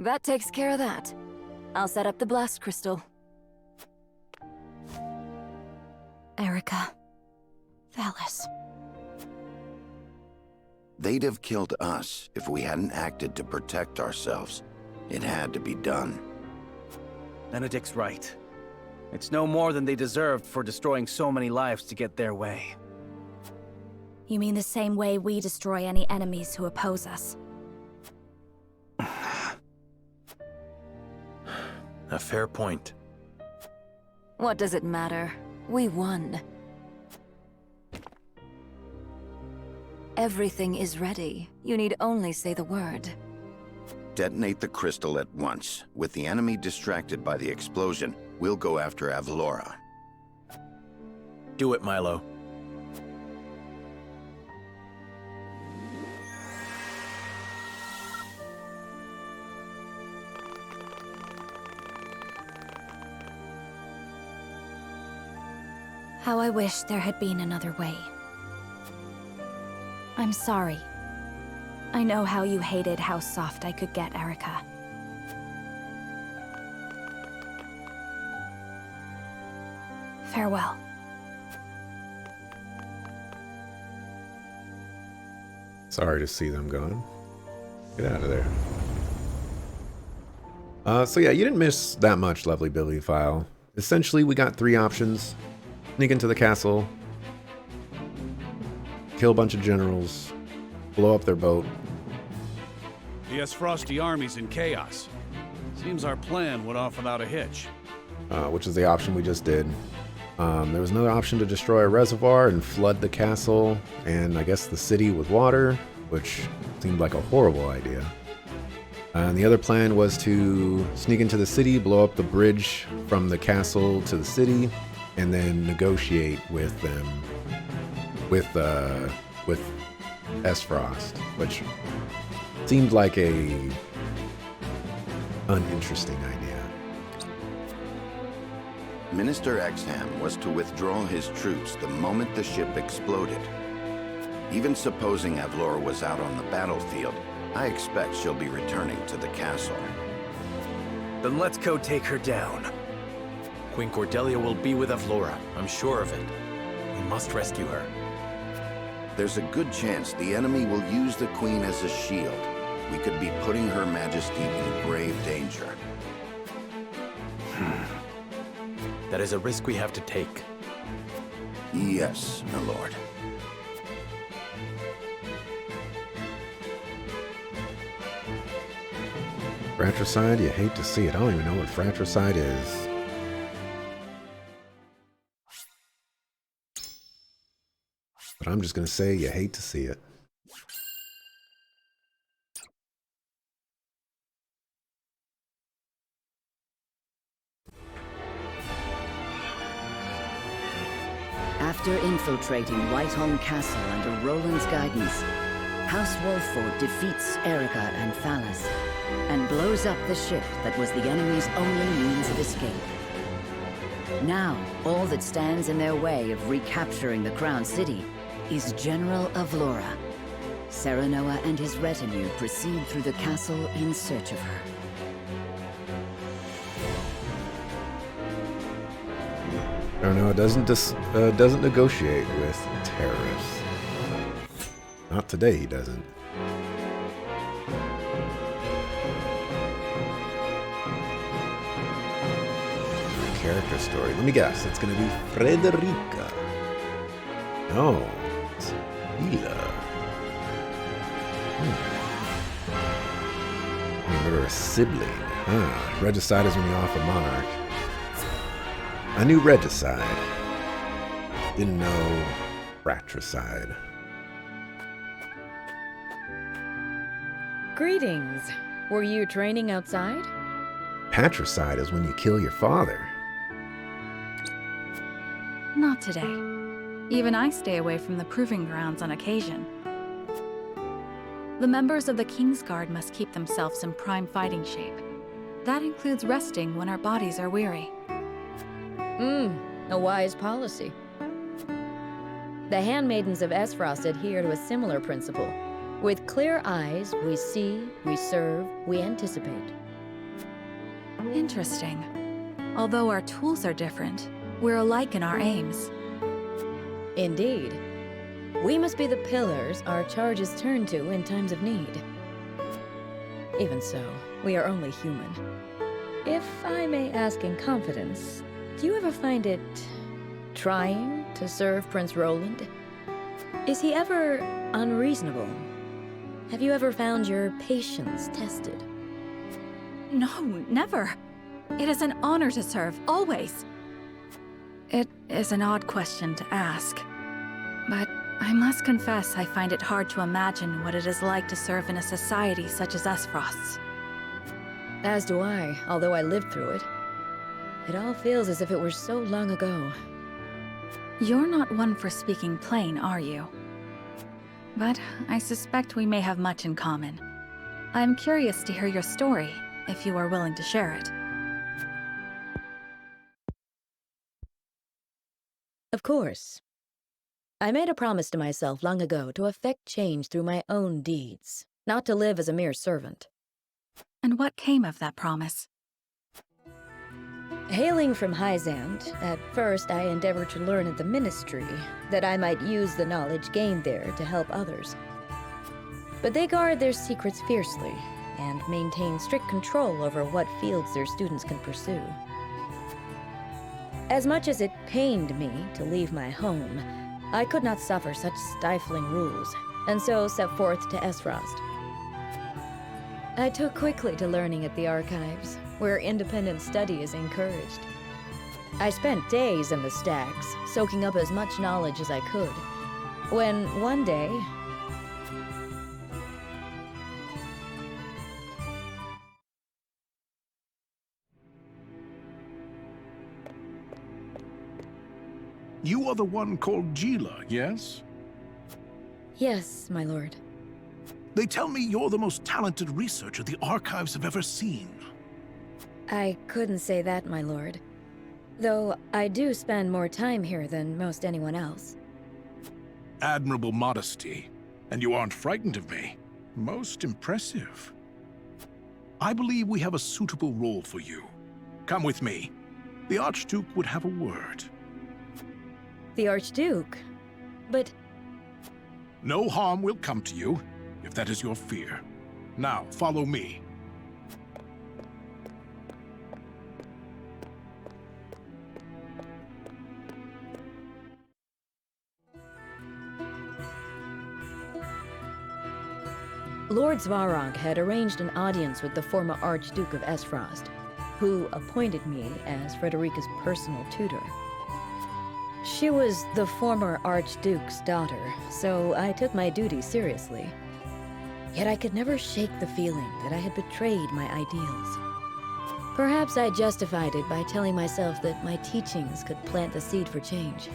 That takes care of that. I'll set up the blast crystal. Erica. Valis. They'd have killed us if we hadn't acted to protect ourselves. It had to be done. Benedict's right. It's no more than they deserved for destroying so many lives to get their way. You mean the same way we destroy any enemies who oppose us? A fair point. What does it matter? We won. Everything is ready. You need only say the word. Detonate the crystal at once. With the enemy distracted by the explosion, we'll go after Avlora. Do it, Milo. How I wish there had been another way. I'm sorry. I know how you hated how soft I could get, Erica. Farewell. Sorry to see them gone. Get out of there. So yeah, you didn't miss that much, Lovely Bibliophile. Essentially, we got three options. Sneak into the castle, kill a bunch of generals, blow up their boat. The Frosty army's in chaos. Seems our plan went off without a hitch. Which is the option we just did. There was another option to destroy a reservoir and flood the castle, and I guess the city with water, which seemed like a horrible idea. And the other plan was to sneak into the city, blow up the bridge from the castle to the city, and then negotiate with them, with Esfrost, which seemed like a uninteresting idea. Minister Exham was to withdraw his troops the moment the ship exploded. Even supposing Avlora was out on the battlefield, I expect she'll be returning to the castle. Then let's go take her down. Queen Cordelia will be with Avlora, I'm sure of it. We must rescue her. There's a good chance the enemy will use the Queen as a shield. We could be putting Her Majesty in grave danger. That is a risk we have to take. Yes, my lord. Fratricide, you hate to see it. I don't even know what fratricide is. But I'm just going to say you hate to see it. After infiltrating Whiteholm Castle under Roland's guidance, House Wolfford defeats Erica and Valis, and blows up the ship that was the enemy's only means of escape. Now, all that stands in their way of recapturing the Crown City is General Avlora. Serenoa and his retinue proceed through the castle in search of her. Oh no, it doesn't negotiate with terrorists. Not today, he doesn't. Character story. Let me guess. It's gonna be Frederica. No, it's Hila. Remember a sibling. Regicide is when you offer monarch. I knew regicide. Didn't know fratricide. Greetings. Were you training outside? Patricide is when you kill your father. Not today. Even I stay away from the proving grounds on occasion. The members of the Kingsguard must keep themselves in prime fighting shape. That includes resting when our bodies are weary. A wise policy. The handmaidens of Esfrost adhere to a similar principle. With clear eyes, we see, we serve, we anticipate. Interesting. Although our tools are different, we're alike in our aims. Indeed. We must be the pillars our charges turn to in times of need. Even so, we are only human. If I may ask in confidence, do you ever find it trying to serve Prince Roland? Is he ever unreasonable? Have you ever found your patience tested? No, never. It is an honor to serve, always. It is an odd question to ask, but I must confess I find it hard to imagine what it is like to serve in a society such as Esfrost's. As do I, although I lived through it. It all feels as if it were so long ago. You're not one for speaking plain, are you? But I suspect we may have much in common. I'm curious to hear your story, if you are willing to share it. Of course. I made a promise to myself long ago to effect change through my own deeds, not to live as a mere servant. And what came of that promise? Hailing from Hyzand, at first I endeavored to learn at the Ministry, that I might use the knowledge gained there to help others. But they guard their secrets fiercely, and maintain strict control over what fields their students can pursue. As much as it pained me to leave my home, I could not suffer such stifling rules, and so set forth to Esfrost. I took quickly to learning at the archives, where independent study is encouraged. I spent days in the stacks, soaking up as much knowledge as I could, when one day... You are the one called Gila, yes? Yes, my lord. They tell me you're the most talented researcher the archives have ever seen. I couldn't say that, my lord. Though I do spend more time here than most anyone else. Admirable modesty. And you aren't frightened of me. Most impressive. I believe we have a suitable role for you. Come with me. The Archduke would have a word. The Archduke? But... No harm will come to you, if that is your fear. Now, follow me. Lord Svarog had arranged an audience with the former Archduke of Esfrost, who appointed me as Frederica's personal tutor. She was the former Archduke's daughter, so I took my duty seriously. Yet I could never shake the feeling that I had betrayed my ideals. Perhaps I justified it by telling myself that my teachings could plant the seed for change.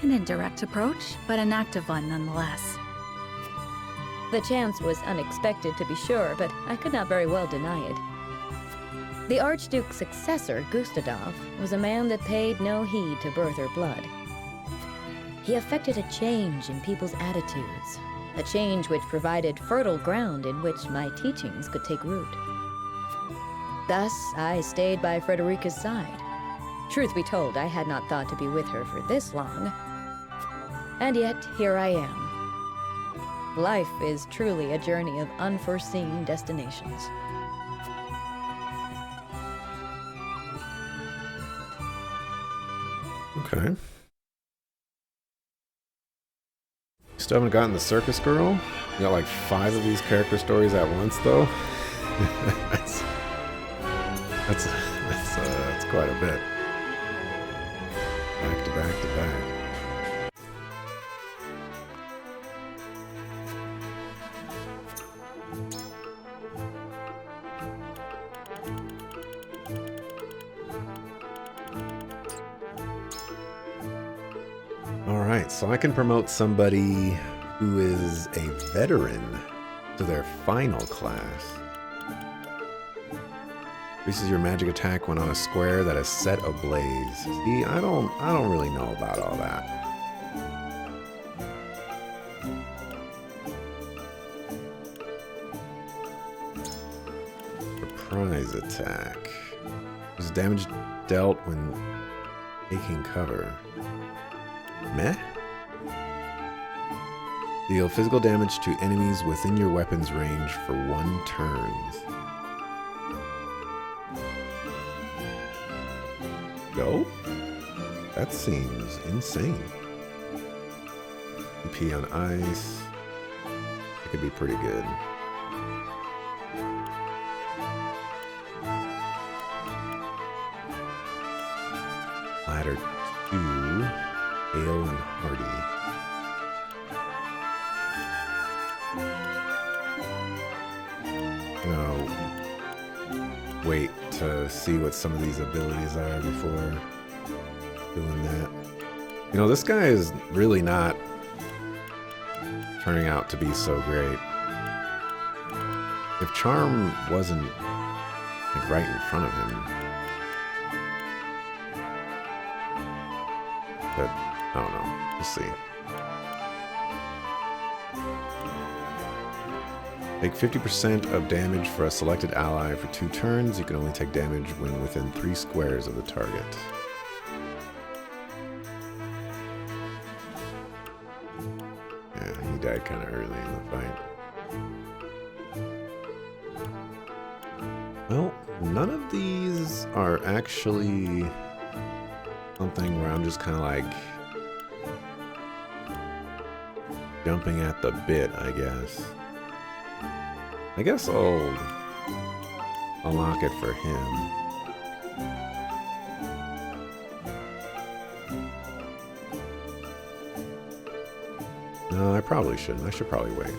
An indirect approach, but an active one nonetheless. The chance was unexpected, to be sure, but I could not very well deny it. The Archduke's successor, Gustadov, was a man that paid no heed to birth or blood. He effected a change in people's attitudes, a change which provided fertile ground in which my teachings could take root. Thus, I stayed by Frederica's side. Truth be told, I had not thought to be with her for this long. And yet, here I am. Life is truly a journey of unforeseen destinations. Okay. Still haven't gotten the circus girl? You got like 5 of these character stories at once, though? that's quite a bit. Back to back to back. Alright, so I can promote somebody who is a veteran to their final class. Increases your magic attack when on a square that is set ablaze. See, I don't really know about all that. Surprise attack. Use damage dealt when taking cover. Meh? Deal physical damage to enemies within your weapon's range for 1 turn. Go? That seems insane. EP on ice. It could be pretty good. Ladder 2, Ale and Hardy. Wait to see what some of these abilities are before doing that. You know, this guy is really not turning out to be so great. If Charm wasn't like right in front of him. But I don't know. We'll see. Take 50% of damage for a selected ally for 2 turns. You can only take damage when within 3 squares of the target. Yeah, he died kind of early in the fight. Well, none of these are actually something where I'm just kind of like jumping at the bit, I guess. I guess I'll unlock it for him. No, I probably shouldn't. I should probably wait.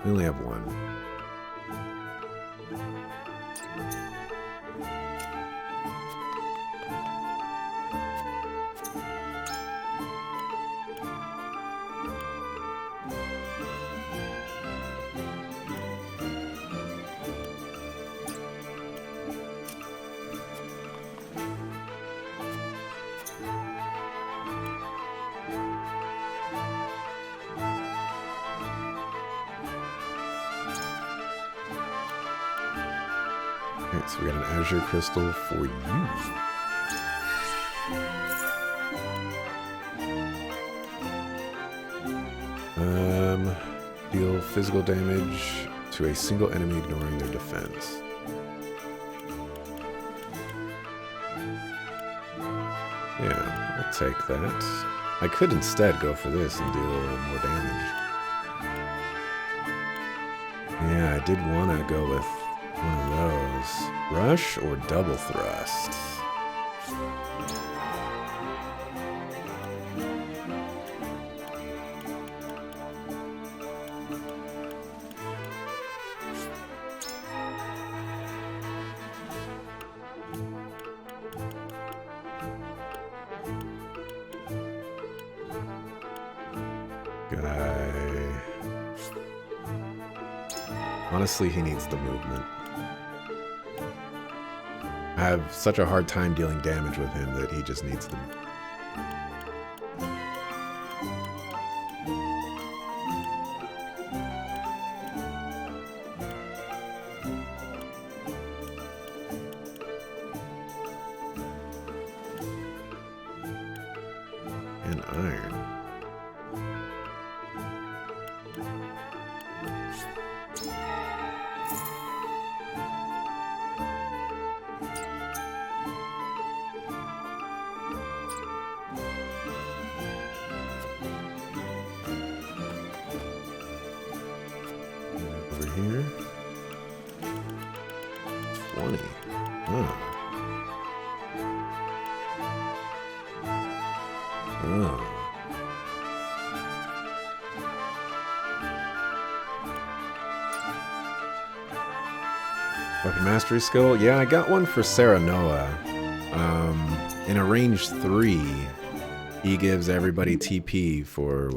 We only have 1. Alright, so we got an Azure Crystal for you. Deal physical damage to a single enemy ignoring their defense. Yeah, I'll take that. I could instead go for this and deal more damage. Yeah, I did want to go with one of those. Rush or double thrust? Guy. Honestly, he needs the movement. I have such a hard time dealing damage with him that he just needs the movement. And iron. Over here. 20. Oh. Oh. Weapon mastery skill? Yeah, I got one for Serenoa. In a range 3, he gives everybody TP for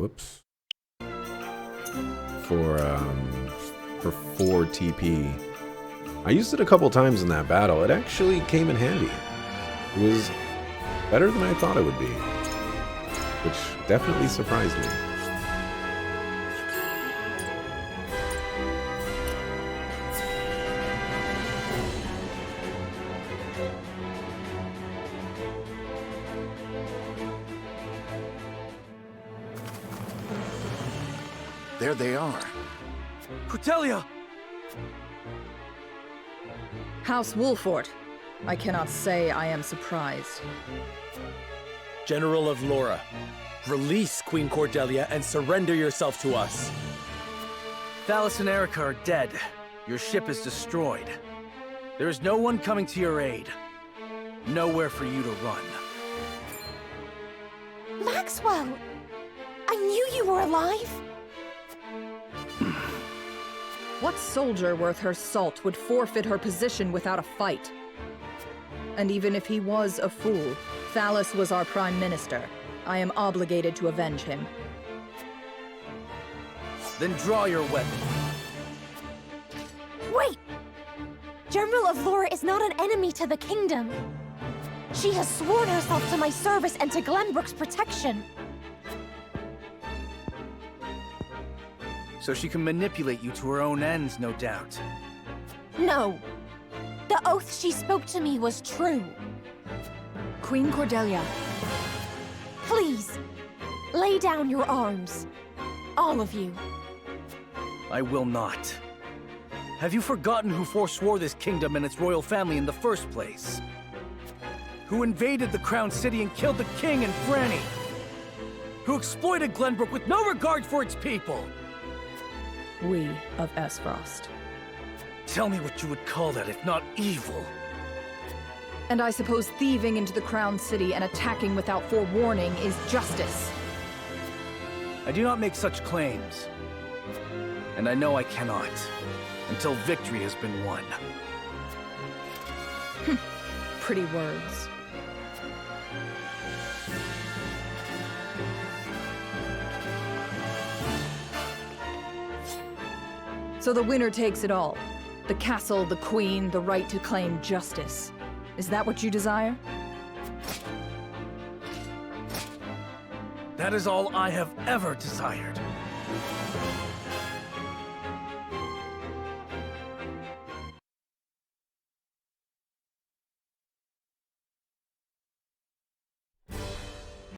for 4 TP. I used it a couple times in that battle. It actually came in handy. It was better than I thought it would be, which definitely surprised me. There they are. Cordelia! House Wolfort. I cannot say I am surprised. General of Laura, release Queen Cordelia and surrender yourself to us. Thalas and Erica are dead. Your ship is destroyed. There is no one coming to your aid. Nowhere for you to run. Maxwell! I knew you were alive! What soldier worth her salt would forfeit her position without a fight? And even if he was a fool, Thalas was our Prime Minister. I am obligated to avenge him. Then draw your weapon. Wait! General of Laura is not an enemy to the kingdom. She has sworn herself to my service and to Glenbrook's protection. So she can manipulate you to her own ends, no doubt. No. The oath she spoke to me was true. Queen Cordelia. Please, lay down your arms. All of you. I will not. Have you forgotten who forswore this kingdom and its royal family in the first place? Who invaded the Crown City and killed the king and Franny? Who exploited Glenbrook with no regard for its people? We of Esfrost. Tell me what you would call that if not evil. And I suppose thieving into the Crown City and attacking without forewarning is justice. I do not make such claims. And I know I cannot, until victory has been won. Pretty words. So the winner takes it all. The castle, the queen, the right to claim justice. Is that what you desire? That is all I have ever desired.